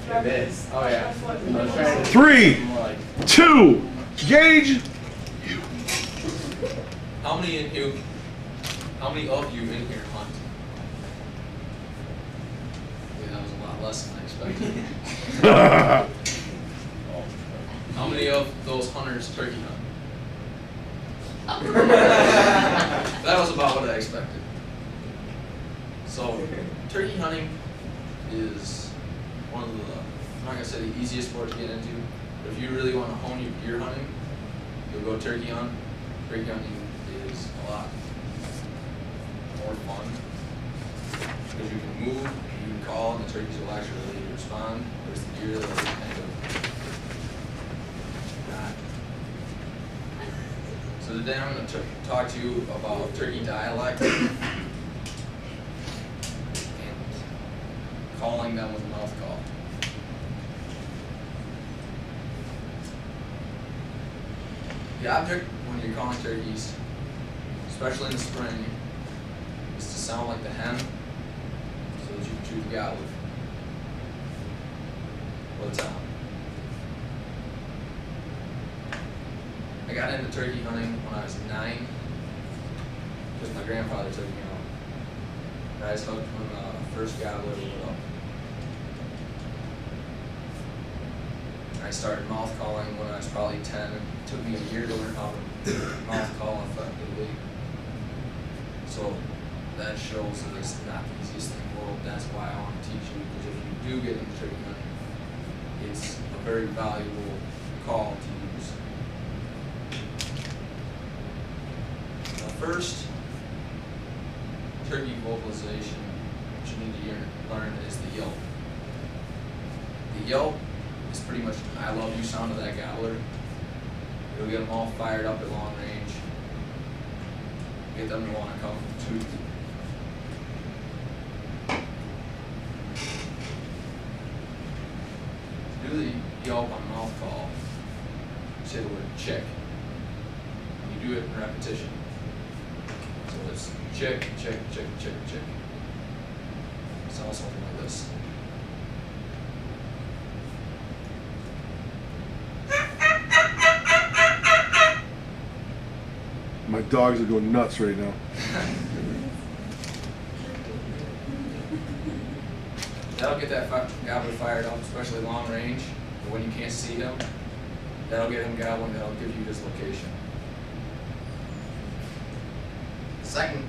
It is. Oh yeah. 3, 2, Gage. How many of you in here hunt? Yeah, that was a lot less than I expected. How many of those hunters turkey hunt? That was about what I expected. So, turkey hunting is one of the, I'm not going to say the easiest sport to get into, but if you really want to hone your deer hunting, you'll go turkey hunt. Turkey hunting is a lot more fun because you can move, you can call, and the turkeys will actually respond. There's the deer that will kind of not. So today I'm going to talk to you about turkey dialect and calling them with a mouth call. The object when you're calling turkeys, especially in the spring, is to sound like the hen so that you can chew the gobbler. What's on? I got into turkey hunting when I was 9 because my grandfather took me out. I was hooked when the first gobbler lit up. I started mouth calling when I was probably 10. It took me a year to learn how to mouth call effectively. So that shows that it's not the easiest thing in the world. That's why I want to teach you, because if you do get into turkey hunting, it's a very valuable call to use. The first turkey vocalization that you need to learn is the yelp. The yelp is pretty much an I love you sound of that gobbler. It'll get them all fired up at long range. Get them to want to come to you. To do the yelp on mouth call, say the word chick. You do it in repetition. So it's chick, chick, chick, chick, chick. Sounds something like this. My dogs are going nuts right now. That'll get that gobbler fired up, especially long range, but when you can't see him, that'll get him gobbling, that'll give you his location. The second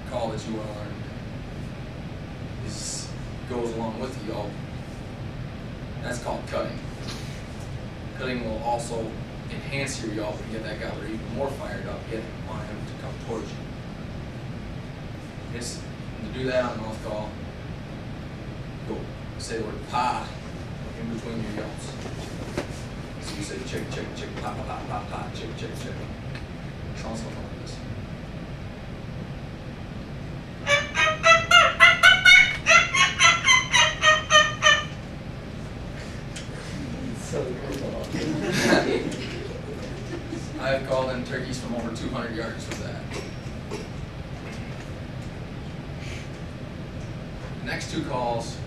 call that you want to learn goes along with the yelp. That's called cutting. Cutting will also enhance your yelp and get that gobbler even more fired up, get on him to come towards you. It's, to do that on the mouth call, go say the word pa in between your yelps. So you say chick, chick, chick, pa, pa, pa, pa, pa, chick, chick, chick. Sounds something like this. I have called in turkeys from over 200 yards with that. The next two calls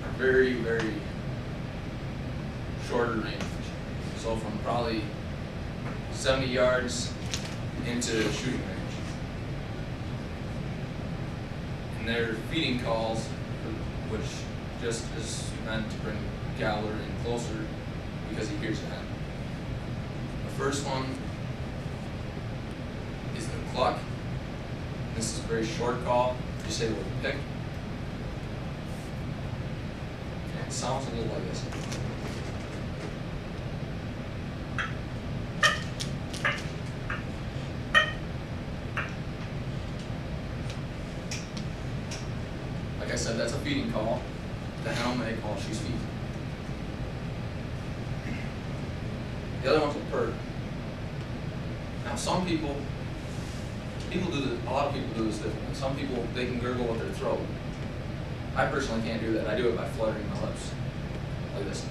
are very, very shorter range. So from probably 70 yards into shooting range. And they're feeding calls, which just is meant to bring gobbler in closer because he hears that. The first one is the cluck. This is a very short call. You say the word pick. And it sounds a little like this. Like I said, that's a feeding call. The hen may call she's feeding. The other one's a purr. Now some people do this, a lot of people do this differently. Some people, they can gurgle with their throat. I personally can't do that. I do it by fluttering my lips, like this.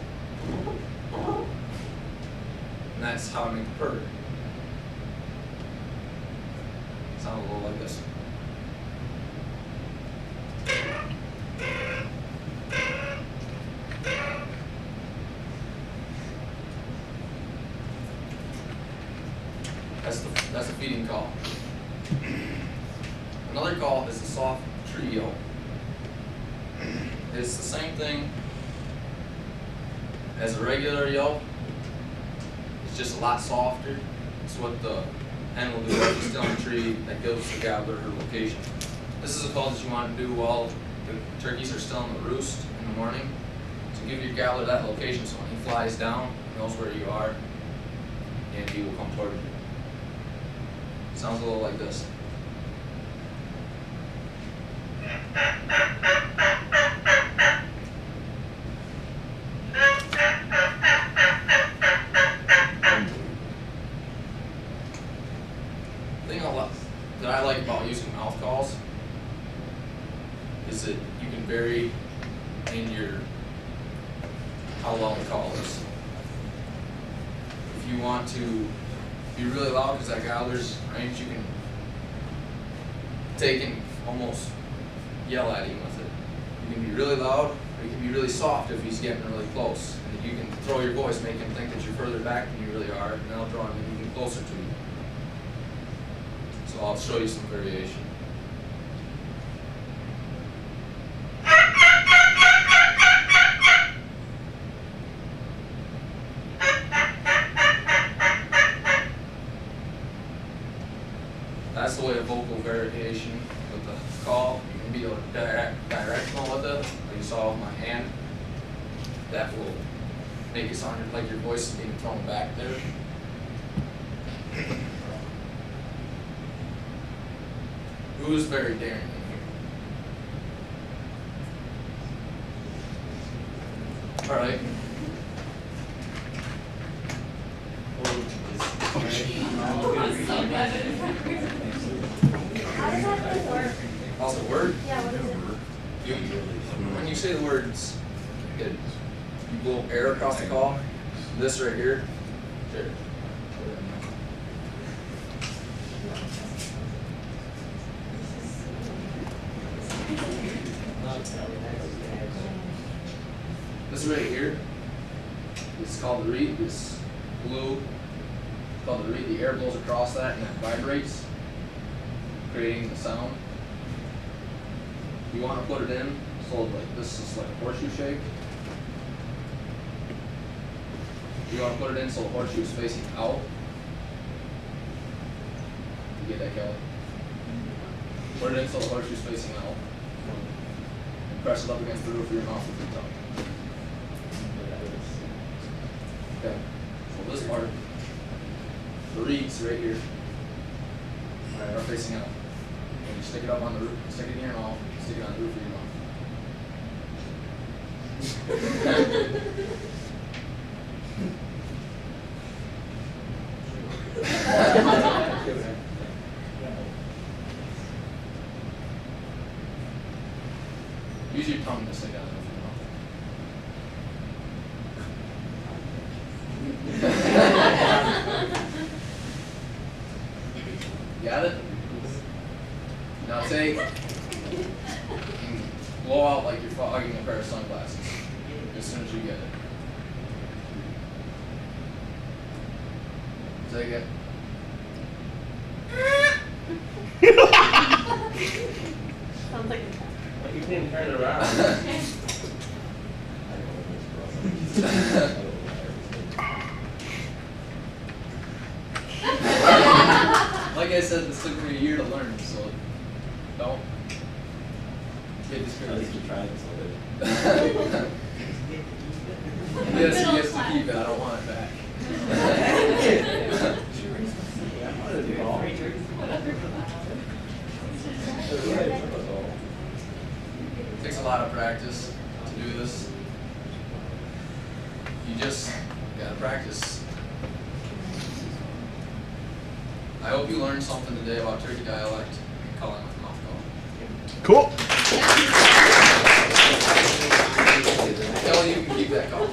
And that's how I make the purr. Sound a little like this. feeding call. Another call is a soft tree yelp. It's the same thing as a regular yelp. It's just a lot softer. It's what the hen will do if she's still on the tree that gives the gobbler her location. This is a call that you want to do while the turkeys are still on the roost in the morning. So give your gobbler that location so when he flies down, he knows where you are and he will come toward you. Sounds a little like this. The thing that I like about using mouth calls is that you can vary in your how long the call is. If you want to be really loud because that gobbler's range, you can take and almost yell at him with it. You can be really loud, or you can be really soft if he's getting really close. And you can throw your voice, make him think that you're further back than you really are, and that'll draw him even closer to you. So I'll show you some variation. That's the way of vocal variation with the call. You can be directional with it, like you saw with my hand. That will make it sound like your voice is being thrown back there. Who is very daring in here? All right. How's it work? Yeah, what is it? When you say the words, you blow air across the call. This right here. Sure. This right here is called the reed. This blue is called the reed. The air blows across that and that vibrates, creating the sound. You want to put it in so like this is like a horseshoe shape. You want to put it in so the horseshoe is facing out. You get that, Kelly? Put it in so the horseshoe is facing out. And press it up against the roof of your mouth with your tongue. Okay. So this part, the reeds right here, are facing out. And you stick it up on the roof, stick it in your mouth, stick it on the roof of your mouth. Use your tongue to stick out of your mouth. Got it? Now take and blow out like you're fogging a pair of sunglasses as soon as you get it. Take it. Sounds like Like you didn't turn it around. Like I said, this took me a year to learn, so don't get At discouraged. least you tried this a little bit. Yes, he gets to keep it. I don't want it back. It takes a lot of practice to do this. You just gotta practice. I hope you learned something today about turkey dialect and calling with mouth call. Cool. Kelly, you can keep that call.